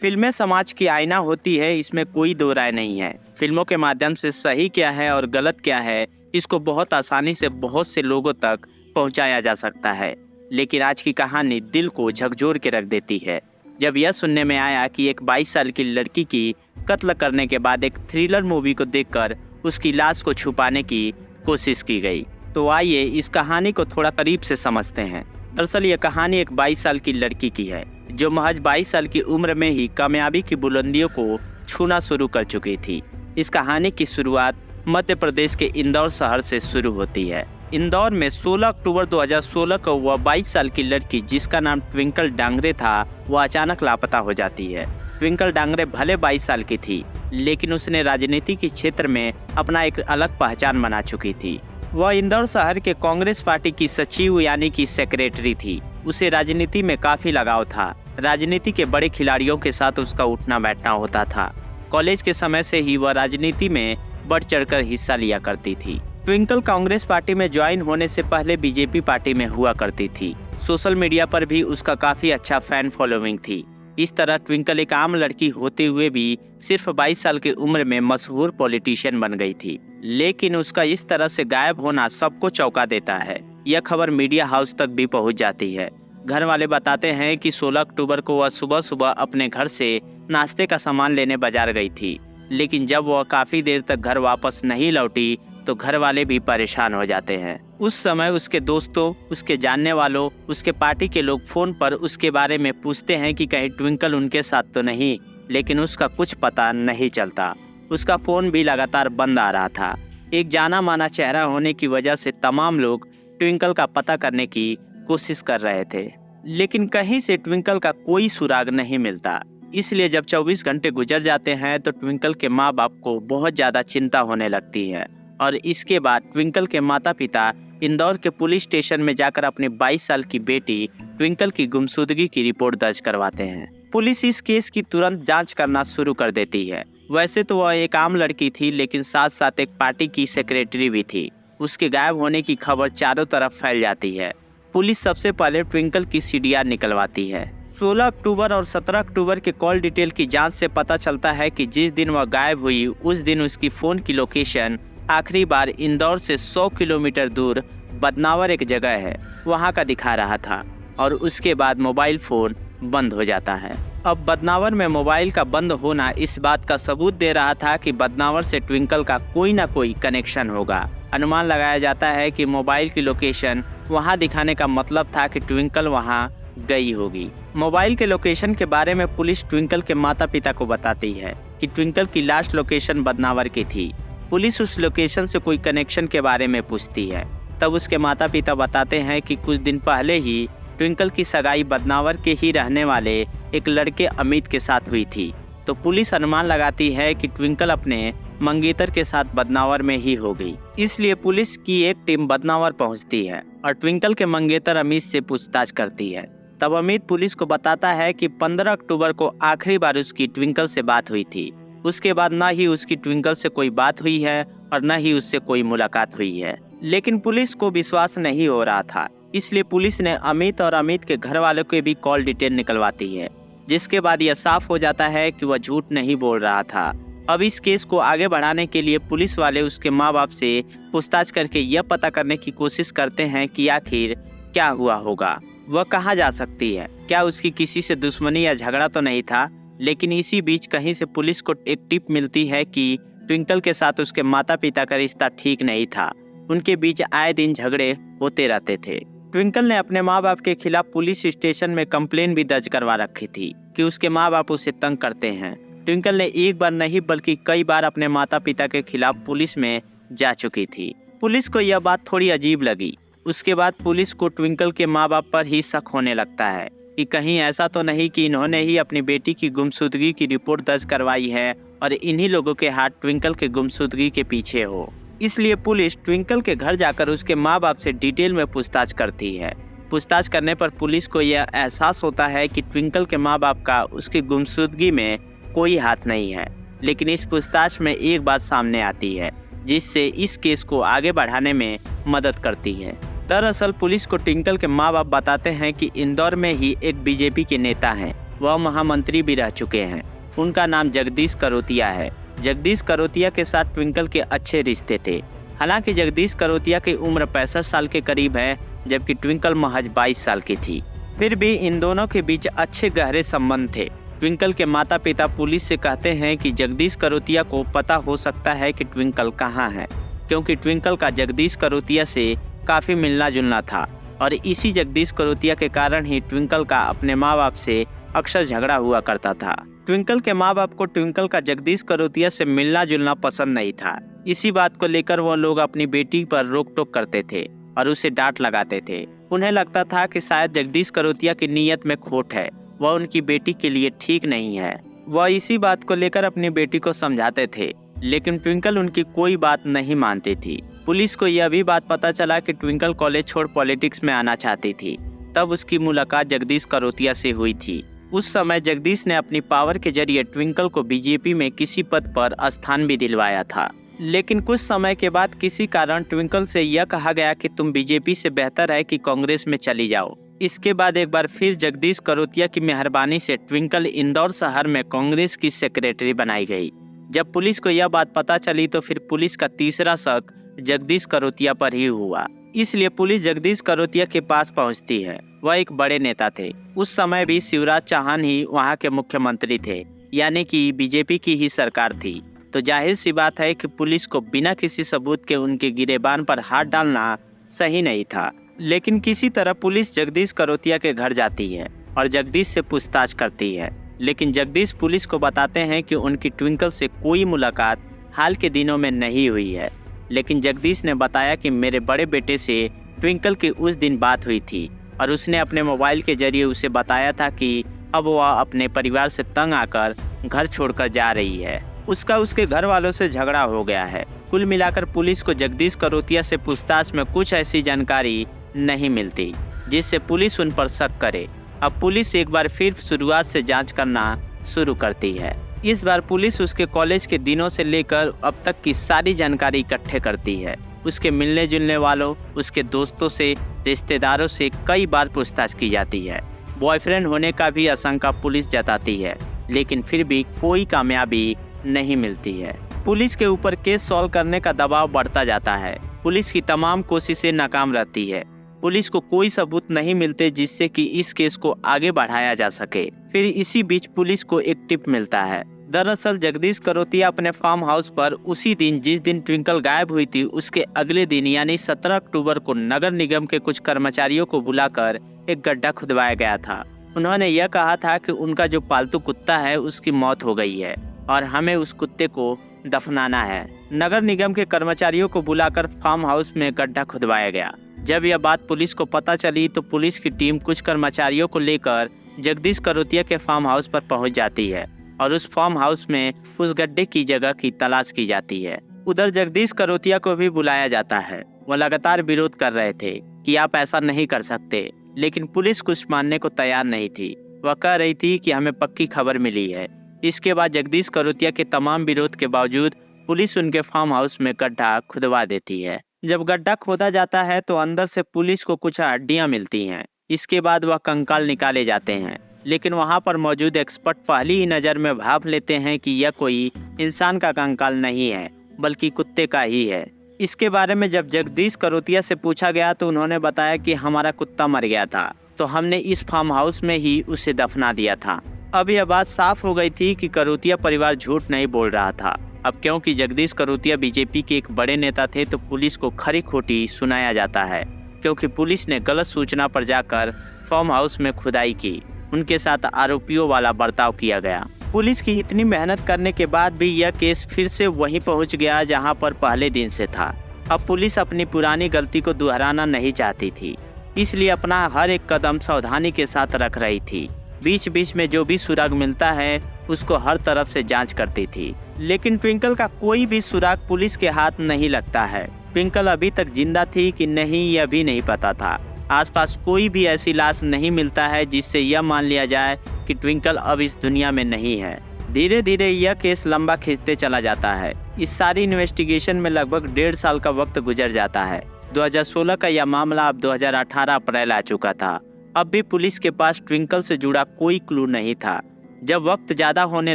फिल्में समाज की आईना होती है, इसमें कोई दो राय नहीं है। फिल्मों के माध्यम से सही क्या है और गलत क्या है, इसको बहुत आसानी से बहुत से लोगों तक पहुंचाया जा सकता है। लेकिन आज की कहानी दिल को झकझोर के रख देती है। जब यह सुनने में आया कि एक 22 साल की लड़की की कत्ल करने के बाद एक थ्रिलर मूवी को देखकर उसकी लाश को छुपाने की कोशिश की गई, तो आइए इस कहानी को थोड़ा करीब से समझते हैं। दरअसल यह कहानी एक 22 साल की लड़की की है, जो महज 22 साल की उम्र में ही कामयाबी की बुलंदियों को छूना शुरू कर चुकी थी। इस कहानी की शुरुआत मध्य प्रदेश के इंदौर शहर से शुरू होती है। इंदौर में 16 अक्टूबर 2016 को वह 22 साल की लड़की, जिसका नाम ट्विंकल डांगरे था, वह अचानक लापता हो जाती है। ट्विंकल डांगरे भले 22 साल की थी, लेकिन उसने राजनीति के क्षेत्र में अपना एक अलग पहचान बना चुकी थी। वह इंदौर शहर के कांग्रेस पार्टी की सचिव यानी कि सेक्रेटरी थी। उसे राजनीति में काफी लगाव था। राजनीति के बड़े खिलाड़ियों के साथ उसका उठना बैठना होता था। कॉलेज के समय से ही वह राजनीति में बढ़ चढ़कर हिस्सा लिया करती थी। ट्विंकल कांग्रेस पार्टी में ज्वाइन होने से पहले बीजेपी पार्टी में हुआ करती थी। सोशल मीडिया पर भी उसका काफी अच्छा फैन फॉलोइंग थी। इस तरह ट्विंकल एक आम लड़की होते हुए भी सिर्फ 22 साल की उम्र में मशहूर पॉलिटिशियन बन गई थी। लेकिन उसका इस तरह से गायब होना सबको चौंका देता है। यह खबर मीडिया हाउस तक भी पहुंच जाती है। घर वाले बताते हैं कि 16 अक्टूबर को वह सुबह सुबह अपने घर से नाश्ते का सामान लेने बाजार गई थी, लेकिन जब वह काफी देर तक घर वापस नहीं लौटी तो घर वाले भी परेशान हो जाते हैं। उस समय उसके दोस्तों, उसके जानने वालों, उसके पार्टी के लोग फोन पर उसके बारे में पूछते हैं कि कहीं ट्विंकल उनके साथ तो नहीं, लेकिन उसका कुछ पता नहीं चलता। उसका फोन भी लगातार बंद आ रहा था। एक जाना माना चेहरा होने की वजह से तमाम लोग ट्विंकल का पता करने की कोशिश कर रहे थे, लेकिन कहीं से ट्विंकल का कोई सुराग नहीं मिलता। इसलिए जब 24 घंटे गुजर जाते हैं तो ट्विंकल के माँ बाप को बहुत ज़्यादा चिंता होने लगती है और इसके बाद ट्विंकल के माता पिता इंदौर के पुलिस स्टेशन में जाकर अपनी 22 साल की बेटी ट्विंकल की गुमशुदगी की रिपोर्ट दर्ज करवाते हैं। पुलिस इस केस की तुरंत जांच करना शुरू कर देती है। वैसे तो वह एक आम लड़की थी, लेकिन साथ साथ एक पार्टी की सेक्रेटरी भी थी। उसके गायब होने की खबर चारों तरफ फैल जाती है। पुलिस सबसे पहले ट्विंकल की सीडीआर निकलवाती है। 16 अक्टूबर और 17 अक्टूबर के कॉल डिटेल की जांच से पता चलता है कि जिस दिन वह गायब हुई उस दिन उसकी फ़ोन की लोकेशन आखिरी बार इंदौर से 100 किलोमीटर दूर बदनावर एक जगह है, वहां का दिखा रहा था और उसके बाद मोबाइल फ़ोन बंद हो जाता है। अब बदनावर में मोबाइल का बंद होना इस बात का सबूत दे रहा था कि बदनावर से ट्विंकल का कोई ना कोई कनेक्शन होगा। अनुमान लगाया जाता है कि मोबाइल की लोकेशन वहां दिखाने का मतलब था कि ट्विंकल वहां गई होगी। मोबाइल के लोकेशन के बारे में पुलिस ट्विंकल के माता पिता को बताती है कि ट्विंकल की लास्ट लोकेशन बदनावर की थी। पुलिस उस लोकेशन से कोई कनेक्शन के बारे में पूछती है। तब उसके माता पिता बताते हैं कि कुछ दिन पहले ही ट्विंकल की सगाई बदनावर के ही रहने वाले एक लड़के अमित के साथ हुई थी। तो पुलिस अनुमान लगाती है कि ट्विंकल अपने मंगेतर के साथ बदनावर में ही हो गई। इसलिए पुलिस की एक टीम बदनावर पहुंचती है और ट्विंकल के मंगेतर अमित से पूछताछ करती है। तब अमित पुलिस को बताता है कि 15 अक्टूबर को आखिरी बार उसकी ट्विंकल से बात हुई थी। उसके बाद न ही उसकी ट्विंकल से कोई बात हुई है और न ही उससे कोई मुलाकात हुई है। लेकिन पुलिस को विश्वास नहीं हो रहा था, इसलिए पुलिस ने अमित और अमित के घर वालों के भी कॉल डिटेल निकलवाती है, जिसके बाद यह साफ हो जाता है कि वह झूठ नहीं बोल रहा था। अब इस केस को आगे बढ़ाने के लिए पुलिस वाले उसके माँ बाप से पूछताछ करके यह पता करने की कोशिश करते हैं कि आखिर क्या हुआ होगा, वह कहाँ जा सकती है, क्या उसकी किसी से दुश्मनी या झगड़ा तो नहीं था। लेकिन इसी बीच कहीं से पुलिस को एक टिप मिलती है कि ट्विंकल के साथ उसके माता पिता का रिश्ता ठीक नहीं था। उनके बीच आए दिन झगड़े होते रहते थे। ट्विंकल ने अपने माँ बाप के खिलाफ पुलिस स्टेशन में कंप्लेन भी दर्ज करवा रखी थी कि उसके माँ बाप उसे तंग करते हैं। ट्विंकल ने एक बार नहीं बल्कि कई बार अपने माता पिता के खिलाफ पुलिस में जा चुकी थी। पुलिस को यह बात थोड़ी अजीब लगी। उसके बाद पुलिस को ट्विंकल के माँ बाप पर ही शक होने लगता है कि कहीं ऐसा तो नहीं कि इन्होंने ही अपनी बेटी की गुमशुदगी की रिपोर्ट दर्ज करवाई है और इन्हीं लोगों के हाथ ट्विंकल के गुमशुदगी के पीछे हो। इसलिए पुलिस ट्विंकल के घर जाकर उसके माँ बाप से डिटेल में पूछताछ करती है। पूछताछ करने पर पुलिस को यह एहसास होता है कि ट्विंकल के माँ बाप का उसकी गुमशुदगी में कोई हाथ नहीं है। लेकिन इस पूछताछ में एक बात सामने आती है जिससे इस केस को आगे बढ़ाने में मदद करती है। दरअसल पुलिस को ट्विंकल के माँ बाप बताते हैं कि इंदौर में ही एक बीजेपी के नेता हैं वह महामंत्री भी रह चुके हैं। उनका नाम जगदीश करोतिया है। जगदीश करोतिया के साथ ट्विंकल के अच्छे रिश्ते थे। हालांकि जगदीश करोतिया की उम्र 65 साल के करीब है, जबकि ट्विंकल महज 22 साल की थी। फिर भी इन दोनों के बीच अच्छे गहरे संबंध थे। ट्विंकल के माता पिता पुलिस से कहते हैं कि जगदीश करोतिया को पता हो सकता है कि ट्विंकल कहाँ है, क्योंकि ट्विंकल का जगदीश करोतिया से काफ़ी मिलना जुलना था और इसी जगदीश करोतिया के कारण ही ट्विंकल का अपने माँ बाप से अक्सर झगड़ा हुआ करता था। ट्विंकल के माँ बाप को ट्विंकल का जगदीश करोतिया से मिलना जुलना पसंद नहीं था। इसी बात को लेकर वह लोग अपनी बेटी पर रोक टोक करते थे और उसे डांट लगाते थे। उन्हें लगता था कि शायद जगदीश करोतिया की नीयत में खोट है, वह उनकी बेटी के लिए ठीक नहीं है। वह इसी बात को लेकर अपनी बेटी को समझाते थे, लेकिन ट्विंकल उनकी कोई बात नहीं मानती थी। पुलिस को यह भी बात पता चला कि ट्विंकल कॉलेज छोड़ पॉलिटिक्स में आना चाहती थी। तब उसकी मुलाकात जगदीश करोतिया से हुई थी। उस समय जगदीश ने अपनी पावर के जरिए ट्विंकल को बीजेपी में किसी पद पर स्थान भी दिलवाया था। लेकिन कुछ समय के बाद किसी कारण ट्विंकल से यह कहा गया कि तुम बीजेपी से बेहतर है कि कांग्रेस में चली जाओ। इसके बाद एक बार फिर जगदीश करोतिया की मेहरबानी से ट्विंकल इंदौर शहर में कांग्रेस की सेक्रेटरी बनाई गई। जब पुलिस को यह बात पता चली तो फिर पुलिस का तीसरा शक जगदीश करोतिया पर ही हुआ। इसलिए पुलिस जगदीश करोतिया के पास पहुंचती है। वह एक बड़े नेता थे। उस समय भी शिवराज चौहान ही वहां के मुख्यमंत्री थे, यानी कि बीजेपी की ही सरकार थी। तो जाहिर सी बात है कि पुलिस को बिना किसी सबूत के उनके गिरेबान पर हाथ डालना सही नहीं था। लेकिन किसी तरह पुलिस जगदीश करोतिया के घर जाती है और जगदीश से पूछताछ करती है। लेकिन जगदीश पुलिस को बताते हैं कि उनकी ट्विंकल से कोई मुलाकात हाल के दिनों में नहीं हुई है। लेकिन जगदीश ने बताया कि मेरे बड़े बेटे से ट्विंकल की उस दिन बात हुई थी और उसने अपने मोबाइल के जरिए उसे बताया था कि अब वह अपने परिवार से तंग आकर घर छोड़कर जा रही है। उसका उसके घर वालों से झगड़ा हो गया है। कुल मिलाकर पुलिस को जगदीश करोतिया से पूछताछ में कुछ ऐसी जानकारी नहीं मिलती जिससे पुलिस उन पर शक करे। अब पुलिस एक बार फिर शुरुआत से जांच करना शुरू करती है। इस बार पुलिस उसके कॉलेज के दिनों से लेकर अब तक की सारी जानकारी इकट्ठे करती है। उसके मिलने जुलने वालों, उसके दोस्तों से, रिश्तेदारों से कई बार पूछताछ की जाती है। बॉयफ्रेंड होने का भी आशंका पुलिस जताती है, लेकिन फिर भी कोई कामयाबी नहीं मिलती है। पुलिस के ऊपर केस सॉल्व करने का दबाव बढ़ता जाता है। पुलिस की तमाम कोशिशें नाकाम रहती है। पुलिस को कोई सबूत नहीं मिलते जिससे कि इस केस को आगे बढ़ाया जा सके। फिर इसी बीच पुलिस को एक टिप मिलता है। दरअसल जगदीश करोतिया अपने फार्म हाउस पर उसी दिन जिस दिन ट्विंकल गायब हुई थी उसके अगले दिन यानी 17 अक्टूबर को नगर निगम के कुछ कर्मचारियों को बुलाकर एक गड्ढा खुदवाया गया था। उन्होंने यह कहा था कि उनका जो पालतू कुत्ता है उसकी मौत हो गई है और हमें उस कुत्ते को दफनाना है। नगर निगम के कर्मचारियों को बुलाकर फार्म हाउस में गड्ढा खुदवाया गया। जब यह बात पुलिस को पता चली तो पुलिस की टीम कुछ कर्मचारियों को लेकर जगदीश करोतिया के फार्म हाउस पर पहुंच जाती है और उस फार्म हाउस में उस गड्ढे की जगह की तलाश की जाती है। उधर जगदीश करोतिया को भी बुलाया जाता है। वह लगातार विरोध कर रहे थे कि आप ऐसा नहीं कर सकते, लेकिन पुलिस कुछ मानने को तैयार नहीं थी। वह कह रही थी कि हमें पक्की खबर मिली है। इसके बाद जगदीश करोतिया के तमाम विरोध के बावजूद पुलिस उनके फार्म हाउस में गड्ढा खुदवा देती है। जब गड्ढा खोदा जाता है तो अंदर से पुलिस को कुछ हड्डियां मिलती हैं। इसके बाद वह कंकाल निकाले जाते हैं, लेकिन वहां पर मौजूद एक्सपर्ट पहली ही नज़र में भाप लेते हैं कि यह कोई इंसान का कंकाल नहीं है बल्कि कुत्ते का ही है। इसके बारे में जब जगदीश करोतिया से पूछा गया तो उन्होंने बताया कि हमारा कुत्ता मर गया था तो हमने इस फार्म हाउस में ही उसे दफना दिया था। अब यह बात साफ हो गई थी कि करोतिया परिवार झूठ नहीं बोल रहा था। अब क्योंकि जगदीश करोतिया बीजेपी के एक बड़े नेता थे तो पुलिस को खरी खोटी सुनाया जाता है, क्योंकि पुलिस ने गलत सूचना पर जाकर फार्म हाउस में खुदाई की। उनके साथ आरोपियों वाला बर्ताव किया गया। पुलिस की इतनी मेहनत करने के बाद भी यह केस फिर से वहीं पहुंच गया जहां पर पहले दिन से था। अब पुलिस अपनी पुरानी गलती को दोहराना नहीं चाहती थी, इसलिए अपना हर एक कदम सावधानी के साथ रख रही थी। बीच बीच में जो भी सुराग मिलता है उसको हर तरफ से जांच करती थी, लेकिन ट्विंकल का कोई भी सुराग पुलिस के हाथ नहीं लगता है। ट्विंकल अभी तक जिंदा थी कि नहीं यह भी नहीं पता था। आसपास कोई भी ऐसी लाश नहीं मिलता है जिससे यह मान लिया जाए कि ट्विंकल अब इस दुनिया में नहीं है। धीरे धीरे यह केस लंबा खींचते चला जाता है। इस सारी इन्वेस्टिगेशन में लगभग 1.5 साल का वक्त गुजर जाता है। 2016 का यह मामला अब 2018 अप्रैल आ चुका था अब भी पुलिस के पास ट्विंकल से जुड़ा कोई क्लू नहीं था। जब वक्त ज्यादा होने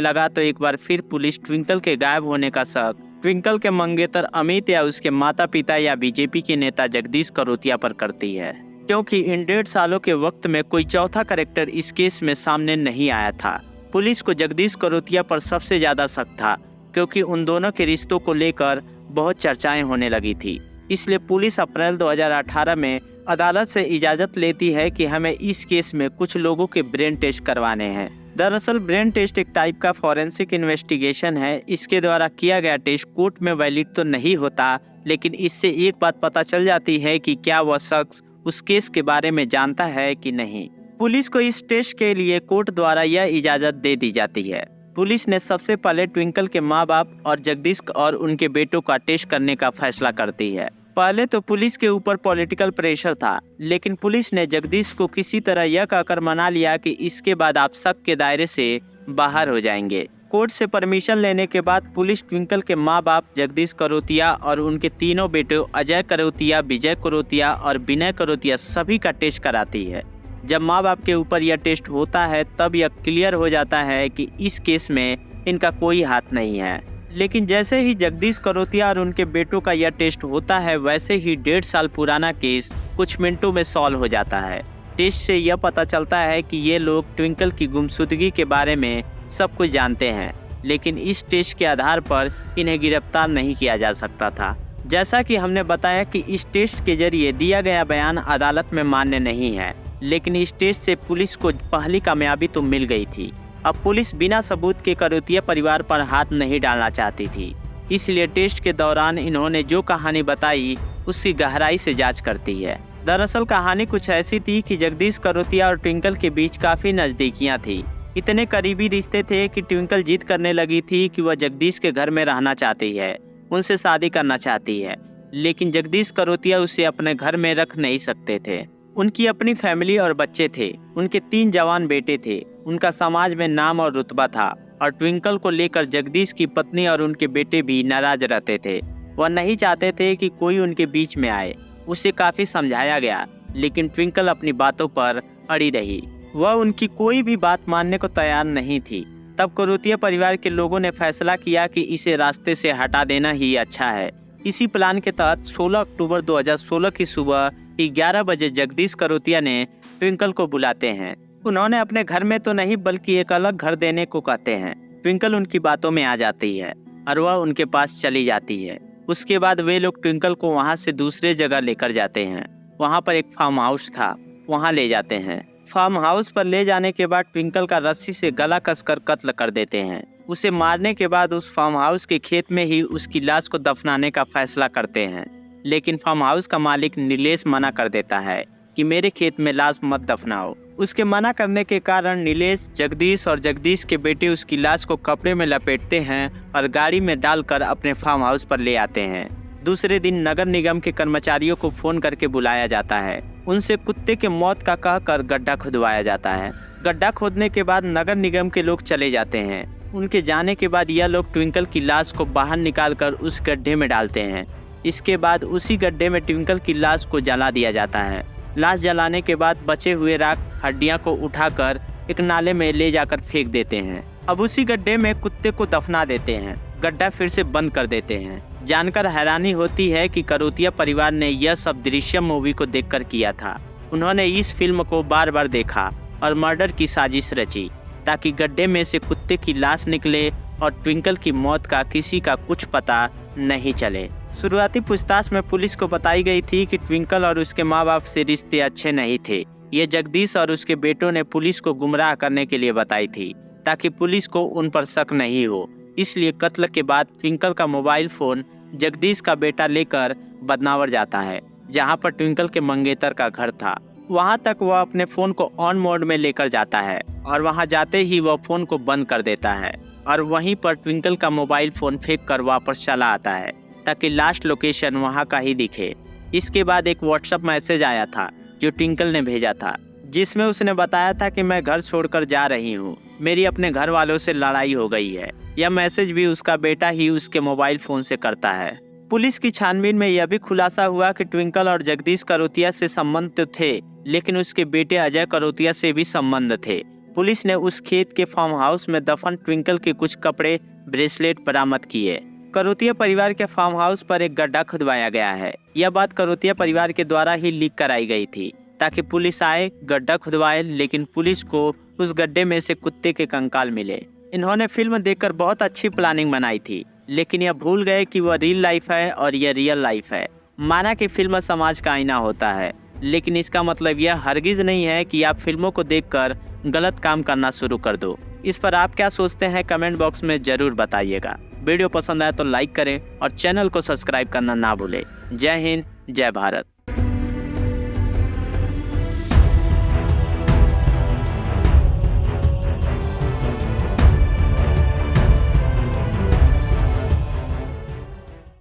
लगा तो एक बार फिर पुलिस ट्विंकल के गायब होने का शक ट्विंकल के मंगेतर अमित या उसके माता पिता या बीजेपी के नेता जगदीश करोतिया पर करती है, क्योंकि इन 1.5 सालों के वक्त में कोई चौथा कैरेक्टर इस केस में सामने नहीं आया था। पुलिस को जगदीश करोतिया पर सबसे ज्यादा शक था, क्योंकि उन दोनों के रिश्तों को लेकर बहुत चर्चाएं होने लगी थी। इसलिए पुलिस अप्रैल 2018 में अदालत से इजाज़त लेती है कि हमें इस केस में कुछ लोगों के ब्रेन टेस्ट करवाने हैं। दरअसल ब्रेन टेस्ट एक टाइप का फॉरेंसिक इन्वेस्टिगेशन है। इसके द्वारा किया गया टेस्ट कोर्ट में वैलिड तो नहीं होता, लेकिन इससे एक बात पता चल जाती है कि क्या वह शख्स उस केस के बारे में जानता है कि नहीं। पुलिस को इस टेस्ट के लिए कोर्ट द्वारा यह इजाज़त दे दी जाती है। पुलिस ने सबसे पहले ट्विंकल के माँ बाप और जगदीश और उनके बेटों का टेस्ट करने का फैसला करती है। पहले तो पुलिस के ऊपर पॉलिटिकल प्रेशर था, लेकिन पुलिस ने जगदीश को किसी तरह यह कहकर मना लिया कि इसके बाद आप शक के दायरे से बाहर हो जाएंगे। कोर्ट से परमिशन लेने के बाद पुलिस ट्विंकल के माँ बाप जगदीश करोतिया और उनके तीनों बेटों अजय करोतिया, विजय करोतिया और विनय करोतिया सभी का टेस्ट कराती है। जब माँ बाप के ऊपर यह टेस्ट होता है तब यह क्लियर हो जाता है कि इस केस में इनका कोई हाथ नहीं है। लेकिन जैसे ही जगदीश करोतिया और उनके बेटों का यह टेस्ट होता है, वैसे ही 1.5 साल पुराना केस कुछ मिनटों में सॉल्व हो जाता है। टेस्ट से यह पता चलता है कि ये लोग ट्विंकल की गुमशुदगी के बारे में सब कुछ जानते हैं, लेकिन इस टेस्ट के आधार पर इन्हें गिरफ्तार नहीं किया जा सकता था। जैसा कि हमने बताया कि इस टेस्ट के जरिए दिया गया बयान अदालत में मान्य नहीं है, लेकिन इस टेस्ट से पुलिस को पहली कामयाबी तो मिल गई थी। अब पुलिस बिना सबूत के करोतिया परिवार पर हाथ नहीं डालना चाहती थी, इसलिए टेस्ट के दौरान इन्होंने जो कहानी बताई उसकी गहराई से जांच करती है। दरअसल कहानी कुछ ऐसी थी कि जगदीश करोतिया और ट्विंकल के बीच काफ़ी नज़दीकियाँ थी। इतने करीबी रिश्ते थे कि ट्विंकल जिद करने लगी थी कि वह जगदीश के घर में रहना चाहती है, उनसे शादी करना चाहती है, लेकिन जगदीश करोतिया उसे अपने घर में रख नहीं सकते थे। उनकी अपनी फैमिली और बच्चे थे, उनके 3 जवान बेटे थे, उनका समाज में नाम और रुतबा था, और ट्विंकल को लेकर जगदीश की पत्नी और उनके बेटे भी नाराज रहते थे। वह नहीं चाहते थे कि कोई उनके बीच में आए। उसे काफ़ी समझाया गया, लेकिन ट्विंकल अपनी बातों पर अड़ी रही। वह उनकी कोई भी बात मानने को तैयार नहीं थी। तब करोतिया परिवार के लोगों ने फैसला किया कि इसे रास्ते से हटा देना ही अच्छा है। इसी प्लान के तहत 16 अक्टूबर 2016 की सुबह 11 बजे जगदीश करोतिया ने ट्विंकल को बुलाते हैं। उन्होंने अपने घर में तो नहीं बल्कि एक अलग घर देने को कहते हैं। ट्विंकल उनकी बातों में आ जाती है और वह उनके पास चली जाती है। उसके बाद वे लोग ट्विंकल को वहां से दूसरे जगह लेकर जाते हैं। वहां पर एक फार्म हाउस था, वहां ले जाते हैं। फार्म हाउस पर ले जाने के बाद ट्विंकल का रस्सी से गला कसकर कत्ल कर देते हैं। उसे मारने के बाद उस फार्म हाउस के खेत में ही उसकी लाश को दफनाने का फैसला करते हैं, लेकिन फार्म हाउस का मालिक नीलेश मना कर देता है कि मेरे खेत में लाश मत दफनाओ। उसके मना करने के कारण नीलेश, जगदीश और जगदीश के बेटे उसकी लाश को कपड़े में लपेटते हैं और गाड़ी में डालकर अपने फार्म हाउस पर ले आते हैं। दूसरे दिन नगर निगम के कर्मचारियों को फोन करके बुलाया जाता है। उनसे कुत्ते के मौत का कहकर गड्ढा खुदवाया जाता है। गड्ढा खोदने के बाद नगर निगम के लोग चले जाते हैं। उनके जाने के बाद यह लोग ट्विंकल की लाश को बाहर निकालकर उस गड्ढे में डालते हैं। इसके बाद उसी गड्ढे में ट्विंकल की लाश को जला दिया जाता है। लाश जलाने के बाद बचे हुए राख हड्डियां को उठाकर एक नाले में ले जाकर फेंक देते हैं। अब उसी गड्ढे में कुत्ते को दफना देते हैं। गड्ढा फिर से बंद कर देते हैं। जानकर हैरानी होती है कि करोतिया परिवार ने यह सब दृश्यम मूवी को देखकर किया था। उन्होंने इस फिल्म को बार बार देखा और मर्डर की साजिश रची ताकि गड्ढे में से कुत्ते की लाश निकले और ट्विंकल की मौत का किसी का कुछ पता नहीं चले। शुरुआती पूछताछ में पुलिस को बताई गई थी कि ट्विंकल और उसके माँ बाप से रिश्ते अच्छे नहीं थे। ये जगदीश और उसके बेटों ने पुलिस को गुमराह करने के लिए बताई थी ताकि पुलिस को उन पर शक नहीं हो। इसलिए कत्ल के बाद ट्विंकल का मोबाइल फोन जगदीश का बेटा लेकर बदनावर जाता है, जहां पर ट्विंकल के मंगेतर का घर था। वहां तक वह अपने फोन को ऑन मोड में लेकर जाता है और वहां जाते ही वह फोन को बंद कर देता है और वहीं पर ट्विंकल का मोबाइल फोन फेंक कर वापस चला आता है ताकि लास्ट लोकेशन वहां का ही दिखे। इसके बाद एक व्हाट्सएप मैसेज आया था जो ट्विंकल ने भेजा था, जिसमें उसने बताया था कि मैं घर छोड़कर जा रही हूँ, मेरी अपने घर वालों से लड़ाई हो गई है। यह मैसेज भी उसका बेटा ही उसके मोबाइल फोन से करता है। पुलिस की छानबीन में यह भी खुलासा हुआ कि ट्विंकल और जगदीश करोतिया से संबंध तो थे, लेकिन उसके बेटे अजय करोतिया से भी संबंध थे। पुलिस ने उस खेत के फार्म हाउस में दफन ट्विंकल के कुछ कपड़े, ब्रेसलेट बरामद किए। करोतिया परिवार के फार्म हाउस पर एक गड्ढा खुदवाया गया है। यह बात करोतिया परिवार के द्वारा ही लीक कराई गई थी ताकि पुलिस आए, गड्ढा खुदवाए, लेकिन पुलिस को उस गड्ढे में से कुत्ते के कंकाल मिले। इन्होंने फिल्म देखकर बहुत अच्छी प्लानिंग बनाई थी, लेकिन यह भूल गए कि वह रियल लाइफ है और यह रियल लाइफ है। माना कि फिल्म समाज का आईना होता है, लेकिन इसका मतलब यह हरगिज नहीं है कि आप फिल्मों को देखकर गलत काम करना शुरू कर दो। इस पर आप क्या सोचते हैं कमेंट बॉक्स में जरूर बताइएगा। वीडियो पसंद आए तो लाइक करें और चैनल को सब्सक्राइब करना ना भूलें। जय हिंद, जय भारत।